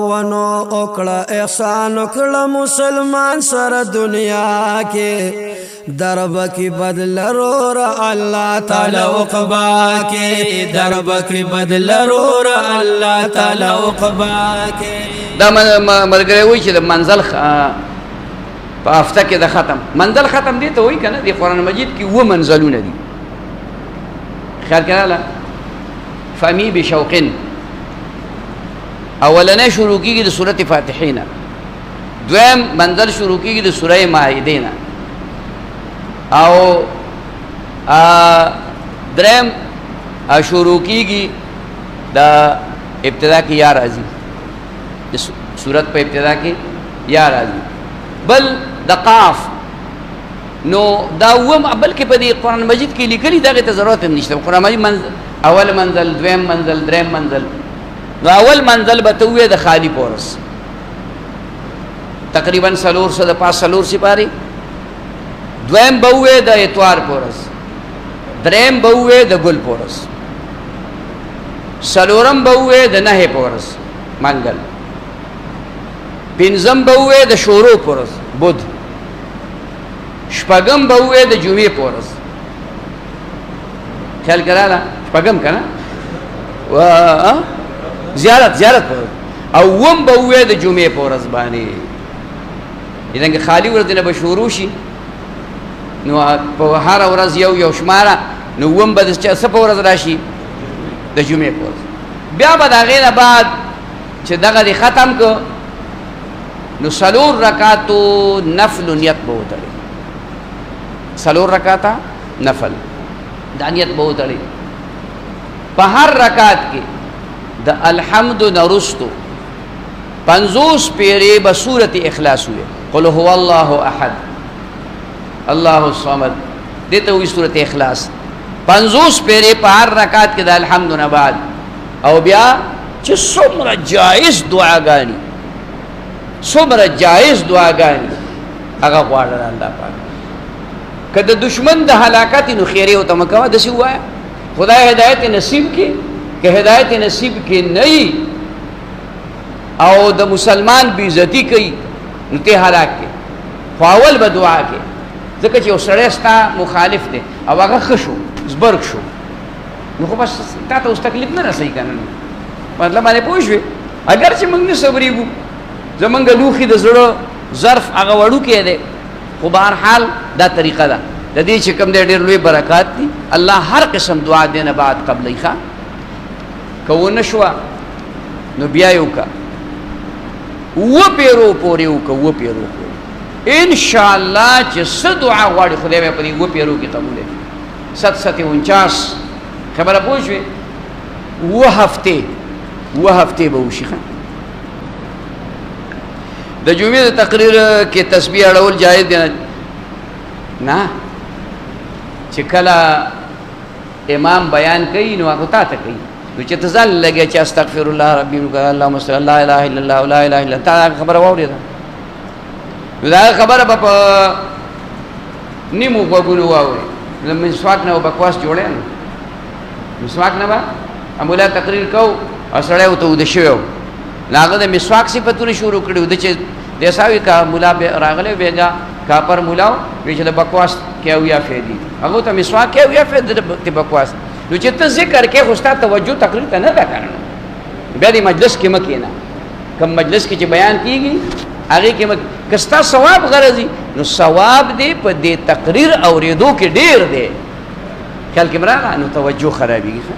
ونو اکڑا احسان اکڑا مسلمان سر دنیا کے درب کی بدل رو را اللہ تعالی عقبا کے درب کی بدل رو را اللہ تعالی عقبا کے. دا ملګری وایي چې د منزل په هفته کې د ختم منزل ختم دی ته وایي که نه د قرآن مجید کې اووه منزلونه دي. خیال کې راغله فمی بشوقن اولنی شروع کېږي د سورت فاتحې نه، دویم منزل شروع کېږي د سوره مائدې نه، او دریم شروع کېږي د ابتدا کې یا راځي، د سورت په ابتدا کې یا راځي. بل د قاف نو دا اووم بلکې په دې قرآن مجید کې لیکلي دغې ته ضرورت هم نشته. قرآن مجید اول منزل، دویم منزل، دریم منزل. نو اول منزل به ته ووایې د خالی پورس تقریبا 400 د پاس 4 سپارې، دویم به ووایې د اتوار پورس، دریم به ووایې د ګل پورس، څلورم به ووایې د نهې پورس منګل، پنځم به ووایې د شورو پورس بد، شپږم به ووایې د جمعې پورس. خیال کې راغله شپږم که نه زیارت پورس، او اووم به ووایې د جمعې پورس باندې. یعنې خالی ورځ نه به شروع شي نو په هره ورځ یو شماره، نو اووم به د څه په ورځ راشي؟ د جمعې پورس. بیا به د هغې نه بعد چې دغه دې ختم که نو 4 رکعاتو نفل نیت به وتړي، 4 رکعاته نفل دا نیت به وتړي. په هر رکعت کې د الحمد نرستو 50 پیرې به سورت اخلاص ہوئے، قل هو اللہ احد اللہ الصمد، دیتا ہوئی سورت اخلاص 50 پیرې په هر رکعت کې د الحمد نه بعد. او بیا چې څومره جایز دعاګانې هغه غواړه الله پاک. که د دشمن د هلاکت نو خیرې ورته مه کوه، داسې ووایه خدای هدایت نصیب کړي. که هدایت نصیب کې نه وي او د مسلمان بې عزتي کوي نو ته هلاک کړې، خو اول به دعا کې، ځکه چې یو سړی ستا مخالف دی او هغه ښه شو زبرګ شو نو خو بس تا ته اوس تکلیف نه رسوي که نه. مطلب باندې پوه شوې؟ اگر چې موږ نه صبرېږو، زمونږ لوښي د زړه ظرف هغه وړوکی دی، خو بهرحال دا طریقه ده د دې چې کوم دی ډېر لوی برکات دي. الله هر قسم دعا دی نه بعد قبلوي. ښه که ونه شوه نو بیا یې وکړه، 7 پیرو پورې وکړه، 7 پیرو پورې انشاءالله چې څه دعا غواړي خدای به په دې 7 پیرو کې قبوله کړي. 749 خبره پوه شوې؟ 7 هفتې به وشي. د جمعې د تقریر کې تسبیح اړول جایز دی نه؟ چې کله امام بیان کوي نو هغه تا ته کوي، نو چې ته ځان لګیا چې استغفر الله ربي اللهم صل لا اله الا الله لا اله الا تا خبره واورېده نو دا خبره به په نیمو غوږونو واورې. د مسواک نه به بکواس جوړی نو مسواک نه به مولا تقریر کو او سړی ورته وده شوی و نو هغه د مسواک صفتونه شروع کړي د چې دیساوي کا مولا راغلی بېګا کاپر مولا وی چې د بکواس کې اویا فیدي هغه ته مسواک کې اویا فیدي د بکواس. نو چې ته ذکر کې خو ستا توجه تقریر ته نه ده کړنه، بیا دې مجلس کې مه کښېنه. کوم مجلس کې چې بیان کېږي هغې کې مه که ستا ثواب غرضي نو ثواب دې په دې تقریر اورېدو کې ډېر دی. خیال کې مې راغله نو توجه خرابېږي.